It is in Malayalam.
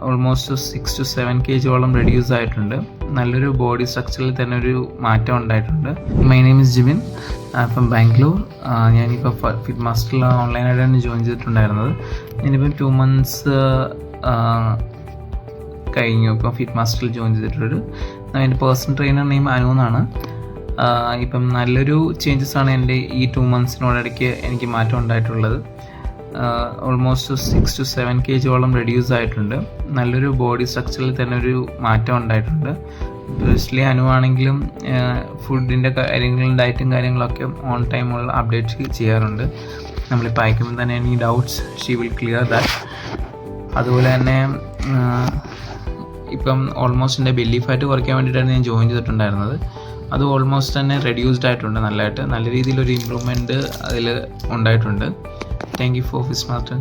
ഓൾമോസ്റ്റ് 6 to 7 kg റെഡ്യൂസ് ആയിട്ടുണ്ട്. നല്ലൊരു ബോഡി സ്ട്രക്ചറിൽ തന്നെ ഒരു മാറ്റം ഉണ്ടായിട്ടുണ്ട്. My name is Jibin, from Bangalore. ഞാനിപ്പോൾ ഫിറ്റ് മാസ്റ്ററിൽ ഓൺലൈനായിട്ടാണ് ജോയിൻ ചെയ്തിട്ടുണ്ടായിരുന്നത്. ഞാനിപ്പം 2 months കഴിഞ്ഞു ഇപ്പം ഫിറ്റ് മാസ്റ്ററിൽ ജോയിൻ ചെയ്തിട്ടുള്ളത്. എൻ്റെ പേഴ്സണൽ ട്രെയിനർ നെയിം അനു എന്നാണ്. ഇപ്പം നല്ലൊരു ചേഞ്ചസ് ആണ് എൻ്റെ ഈ 2 monthsനോടിടയ്ക്ക് എനിക്ക് മാറ്റം ഉണ്ടായിട്ടുള്ളത്. ഓൾമോസ്റ്റ് 6 to 7 kg റെഡ്യൂസ് ആയിട്ടുണ്ട്. നല്ലൊരു ബോഡി സ്ട്രക്ചറിൽ തന്നെ ഒരു മാറ്റം ഉണ്ടായിട്ടുണ്ട്. സ്പെഷ്യലി അനുവാണെങ്കിലും ഫുഡിൻ്റെ കാര്യങ്ങളും ഡയറ്റും കാര്യങ്ങളൊക്കെ ഓൺ ടൈമുള്ള അപ്ഡേറ്റ് ചെയ്യാറുണ്ട്. നമ്മളിപ്പോൾ അയക്കുമ്പോൾ തന്നെ any doubts she will clear that. അതുപോലെ തന്നെ ഇപ്പം ഓൾമോസ്റ്റ് എൻ്റെ ബെല്ലി ഫാറ്റ് കുറയ്ക്കാൻ വേണ്ടിയിട്ടാണ് ഞാൻ ജോയിൻ ചെയ്തിട്ടുണ്ടായിരുന്നത്. അത് ഓൾമോസ്റ്റ് തന്നെ റെഡ്യൂസ്ഡ് ആയിട്ടുണ്ട്. നല്ല രീതിയിലൊരു ഇമ്പ്രൂവ്മെൻറ്റ് അതിൽ ഉണ്ടായിട്ടുണ്ട്. Thank you for Fitmaster.